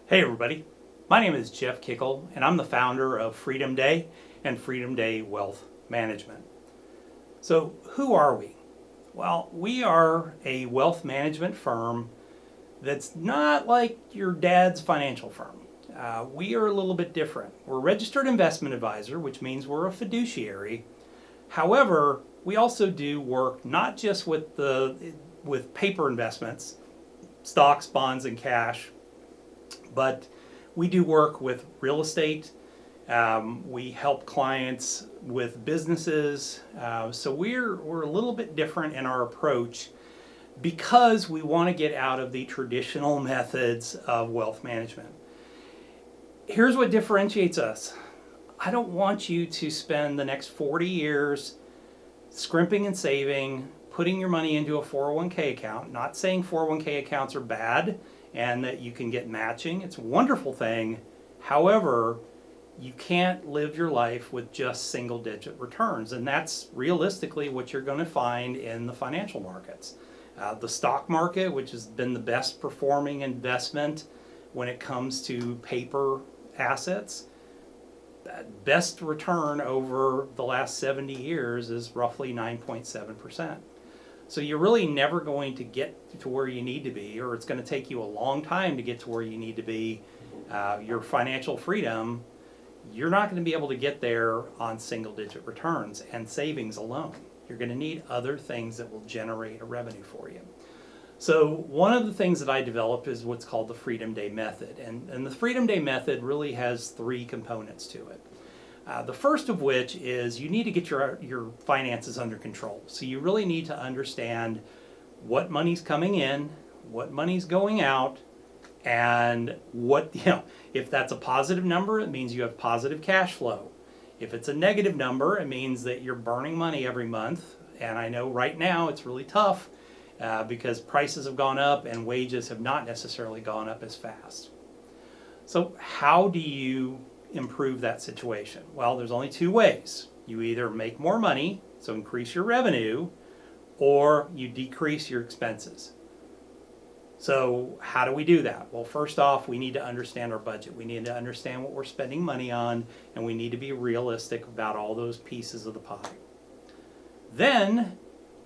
Hey everybody, my name is Jeff Kikel and I'm the founder of Freedom Day and Freedom Day Wealth Management. So who are we? Well, we are a wealth management firm that's not like your dad's financial firm. We are a little bit different. We're a registered investment advisor, which means we're a fiduciary. However, we also do work not just with paper investments, stocks, bonds, and cash, but we do work with real estate. We help clients with businesses. So we're a little bit different in our approach because we want to get out of the traditional methods of wealth management. Here's what differentiates us. I don't want you to spend the next 40 years scrimping and saving, putting your money into a 401k account. Not saying 401k accounts are bad and that you can get matching. It's a wonderful thing. However, you can't live your life with just single digit returns. And that's realistically what you're going to find in the financial markets. The stock market, which has been the best performing investment when it comes to paper assets, that best return over the last 70 years is roughly 9.7%. So you're really never going to get to where you need to be, or it's going to take you a long time to get to where you need to be. Your financial freedom, you're not going to be able to get there on single digit returns and savings alone. You're going to need other things that will generate a revenue for you. So one of the things that I developed is what's called the Freedom Day method. And the Freedom Day method really has three components to it. The first of which is you need to get your finances under control. So you really need to understand what money's coming in, what money's going out, and if that's a positive number, it means you have positive cash flow. If it's a negative number, it means that you're burning money every month. And I know right now it's really tough because prices have gone up and wages have not necessarily gone up as fast. So how do you improve that situation? Well, there's only two ways. You either make more money, so increase your revenue, or you decrease your expenses. So how do we do that? Well, first off, we need to understand our budget. We need to understand what we're spending money on, and we need to be realistic about all those pieces of the pie. Then,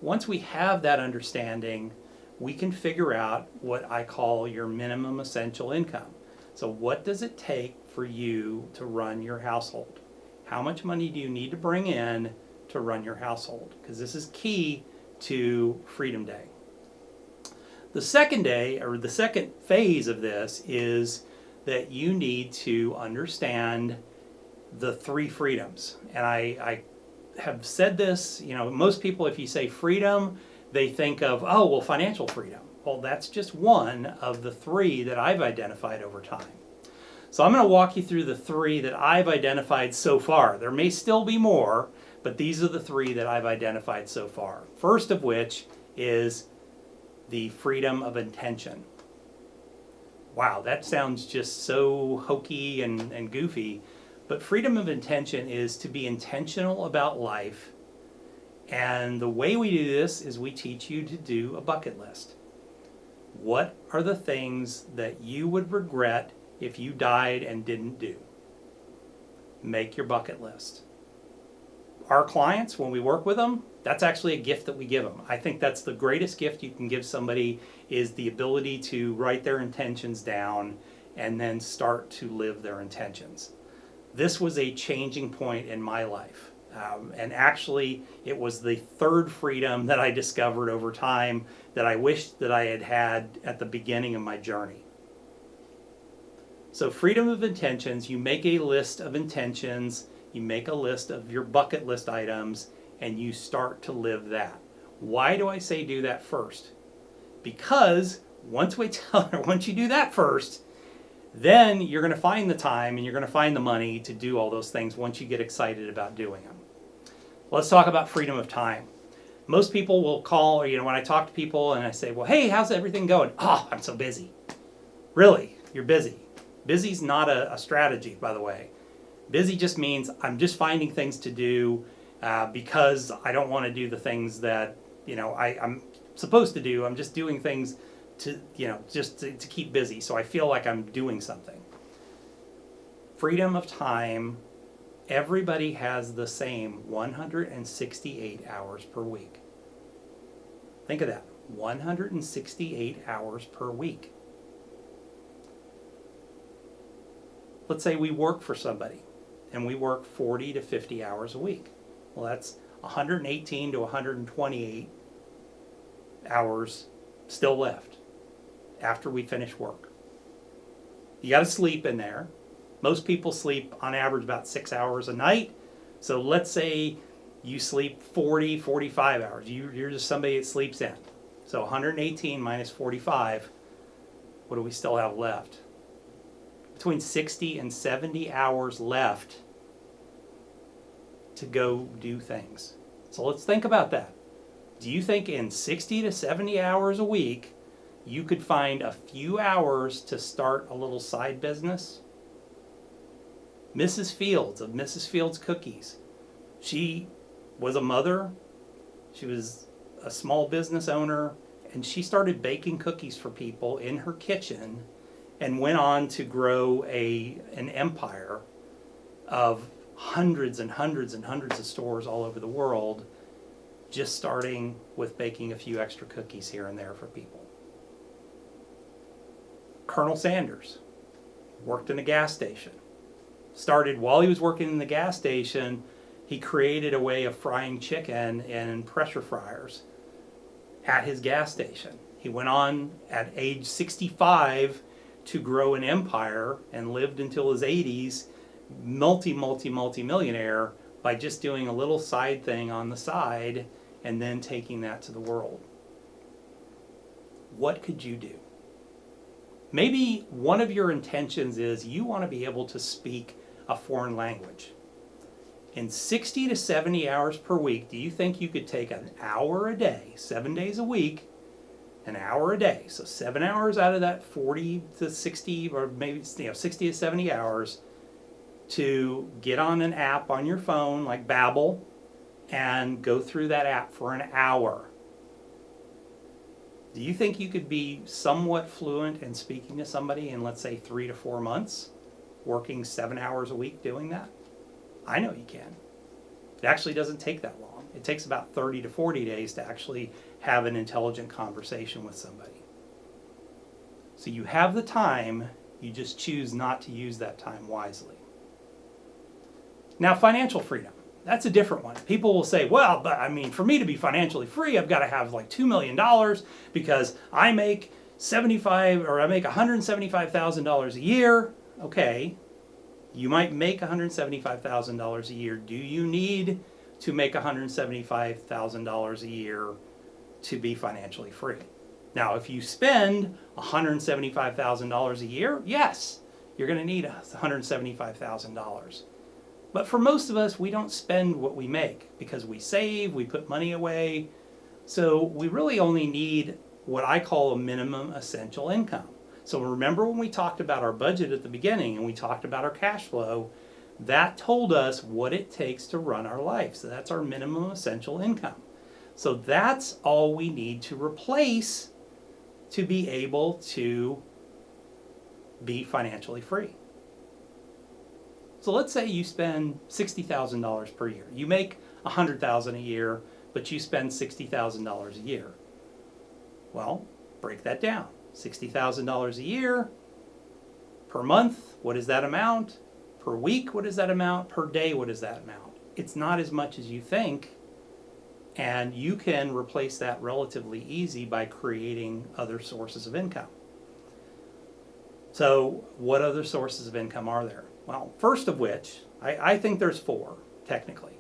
once we have that understanding, we can figure out what I call your minimum essential income. So what does it take for you to run your household? How much money do you need to bring in to run your household? Because this is key to Freedom Day. The second day, or the second phase of this, is that you need to understand the three freedoms. And I have said this, most people, if you say freedom, they think of, oh, well, financial freedom. Well, that's just one of the three that I've identified over time. So I'm going to walk you through the three that I've identified so far. There may still be more, but these are the three that I've identified so far. First of which is the freedom of intention. Wow, that sounds just so hokey and goofy, but freedom of intention is to be intentional about life. And the way we do this is we teach you to do a bucket list. What are the things that you would regret if you died and didn't do? Make your bucket list. Our clients, when we work with them, that's actually a gift that we give them. I think that's the greatest gift you can give somebody, is the ability to write their intentions down and then start to live their intentions. This was a changing point in my life. And actually, it was the third freedom that I discovered over time that I wished that I had had at the beginning of my journey. So freedom of intentions, you make a list of intentions, you make a list of your bucket list items, and you start to live that. Why do I say do that first? Because once you do that first, then you're going to find the time and you're going to find the money to do all those things once you get excited about doing them. Let's talk about freedom of time. Most people will call, when I talk to people and I say, well, hey, how's everything going? Oh, I'm so busy. Really? You're busy. Busy's not a strategy, by the way. Busy just means I'm just finding things to do because I don't want to do the things that I'm supposed to do. I'm just doing things to just to keep busy, so I feel like I'm doing something. Freedom of time, everybody has the same 168 hours per week. Think of that, 168 hours per week. Let's say we work for somebody and we work 40 to 50 hours a week. Well, that's 118 to 128 hours still left after we finish work. You got to sleep in there. Most people sleep on average about 6 hours a night. So let's say you sleep 40, 45 hours. You're just somebody that sleeps in. So 118 minus 45, what do we still have left? Between 60 and 70 hours left to go do things. So let's think about that. Do you think in 60 to 70 hours a week, you could find a few hours to start a little side business? Mrs. Fields of Mrs. Fields Cookies. She was a mother. She was a small business owner, and she started baking cookies for people in her kitchen and went on to grow an empire of hundreds and hundreds and hundreds of stores all over the world, just starting with baking a few extra cookies here and there for people. Colonel Sanders worked in a gas station. Started while he was working in the gas station, he created a way of frying chicken in pressure fryers at his gas station. He went on at age 65 to grow an empire and lived until his 80s, multi-millionaire, by just doing a little side thing on the side and then taking that to the world. What could you do? Maybe one of your intentions is you want to be able to speak a foreign language. In 60 to 70 hours per week, do you think you could take an hour a day, 7 days a week, an hour a day, so 7 hours out of that 40 to 60, or maybe 60 to 70 hours, to get on an app on your phone like Babbel and go through that app for an hour? Do you think you could be somewhat fluent in speaking to somebody in, let's say, 3 to 4 months, working 7 hours a week doing that? I know you can. It actually doesn't take that long. It takes about 30 to 40 days to actually have an intelligent conversation with somebody. So you have the time, you just choose not to use that time wisely. Now, financial freedom. That's a different one. People will say, well, but I mean, for me to be financially free, I've got to have like $2 million because I make $175,000 a year. Okay, you might make $175,000 a year. Do you need to make $175,000 a year to be financially free? Now, if you spend $175,000 a year, yes, you're going to need $175,000. But for most of us, we don't spend what we make because we save, we put money away. So we really only need what I call a minimum essential income. So remember when we talked about our budget at the beginning and we talked about our cash flow, that told us what it takes to run our life. So that's our minimum essential income. So that's all we need to replace to be able to be financially free. So let's say you spend $60,000 per year. You make $100,000 a year, but you spend $60,000 a year. Well, break that down. $60,000 a year per month, what is that amount? Per week, what is that amount? Per day, what is that amount? It's not as much as you think, and you can replace that relatively easy by creating other sources of income. So what other sources of income are there? Well, first of which, I think there's 4, technically.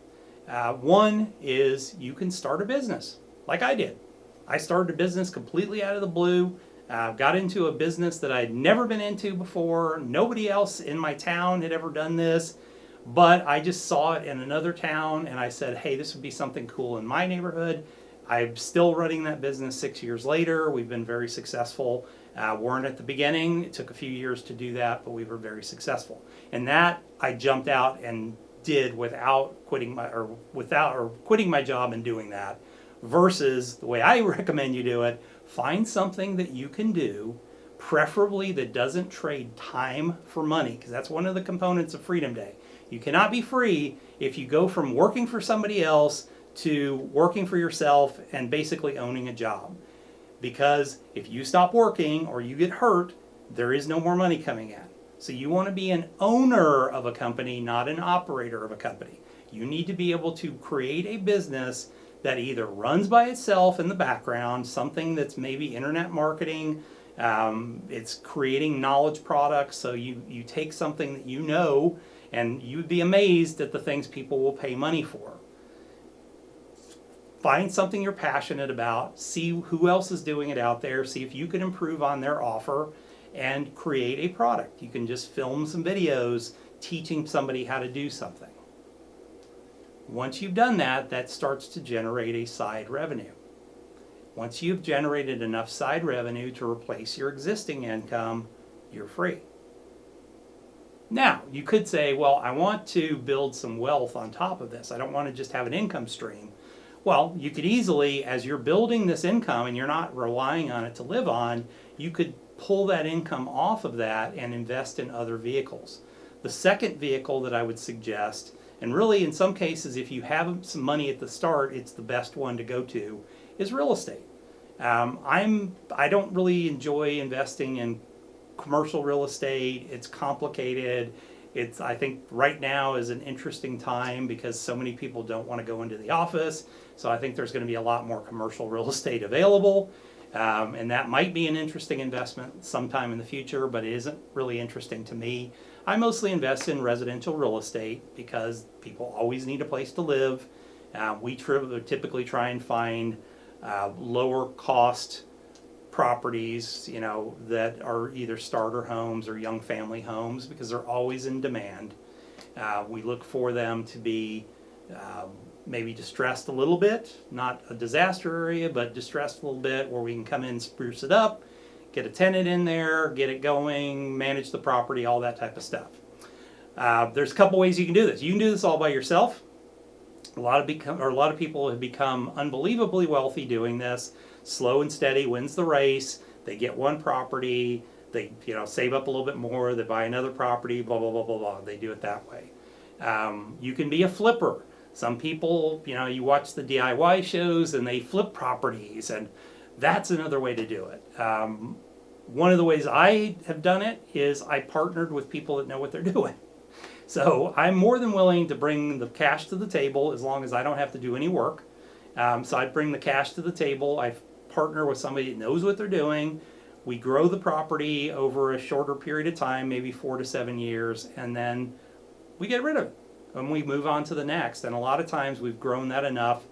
One is you can start a business, like I did. I started a business completely out of the blue. Got into a business that I'd never been into before. Nobody else in my town had ever done this, but I just saw it in another town, and I said, hey, this would be something cool in my neighborhood. I'm still running that business 6 years later. We've been very successful. Weren't at the beginning. It took a few years to do that, but we were very successful. And that I jumped out and did without quitting my job and doing that versus the way I recommend you do it, find something that you can do, preferably that doesn't trade time for money, because that's one of the components of Freedom Day. You cannot be free if you go from working for somebody else to working for yourself and basically owning a job. Because if you stop working or you get hurt, there is no more money coming in. So you want to be an owner of a company, not an operator of a company. You need to be able to create a business that either runs by itself in the background, something that's maybe internet marketing, it's creating knowledge products. So you take something that you know, and you'd be amazed at the things people will pay money for. Find something you're passionate about, see who else is doing it out there, see if you can improve on their offer, and create a product. You can just film some videos teaching somebody how to do something. Once you've done that, that starts to generate a side revenue. Once you've generated enough side revenue to replace your existing income, you're free. Now, you could say, well, I want to build some wealth on top of this. I don't want to just have an income stream. Well, you could easily, as you're building this income and you're not relying on it to live on, you could pull that income off of that and invest in other vehicles. The second vehicle that I would suggest, and really in some cases if you have some money at the start, it's the best one to go to, is real estate. I don't really enjoy investing in commercial real estate. It's complicated. I think right now is an interesting time because so many people don't want to go into the office. So I think there's going to be a lot more commercial real estate available. And that might be an interesting investment sometime in the future, but it isn't really interesting to me. I mostly invest in residential real estate because people always need a place to live. We typically try and find lower cost properties, that are either starter homes or young family homes because they're always in demand. We look for them to be maybe distressed a little bit, not a disaster area, but distressed a little bit where we can come in, spruce it up, get a tenant in there, get it going, manage the property, all that type of stuff. There's a couple ways you can do this. You can do this all by yourself. A lot of people have become unbelievably wealthy doing this. Slow and steady wins the race. They get one property, they save up a little bit more, they buy another property, blah blah blah blah blah. They do it that way. You can be a flipper. Some people, you watch the DIY shows and they flip properties, and that's another way to do it. One of the ways I have done it is I partnered with people that know what they're doing. So I'm more than willing to bring the cash to the table as long as I don't have to do any work. So I bring the cash to the table. I partner with somebody that knows what they're doing. We grow the property over a shorter period of time, maybe 4 to 7 years, and then we get rid of it and we move on to the next. And a lot of times we've grown that enough.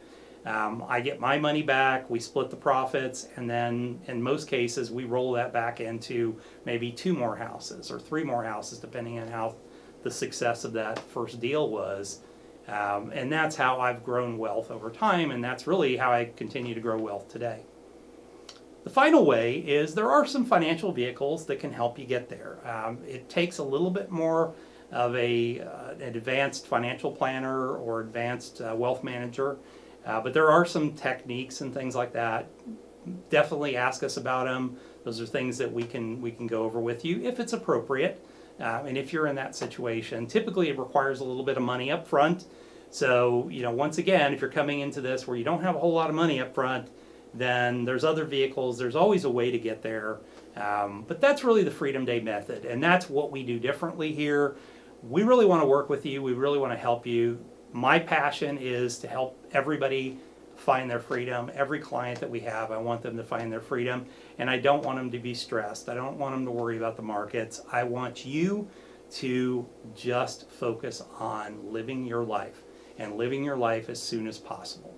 I get my money back, we split the profits, and then in most cases we roll that back into maybe 2 more houses or 3 more houses, depending on how the success of that first deal was. And that's how I've grown wealth over time, and that's really how I continue to grow wealth today. The final way is there are some financial vehicles that can help you get there. It takes a little bit more of an advanced financial planner or advanced wealth manager, but there are some techniques and things like that. Definitely ask us about them. Those are things that we can go over with you if it's appropriate. And if you're in that situation, typically it requires a little bit of money up front. So, once again, if you're coming into this where you don't have a whole lot of money up front, then there's other vehicles. There's always a way to get there. But that's really the Freedom Day method. And that's what we do differently here. We really want to work with you. We really want to help you. My passion is to help everybody find their freedom. Every client that we have, I want them to find their freedom. And I don't want them to be stressed. I don't want them to worry about the markets. I want you to just focus on living your life and living your life as soon as possible.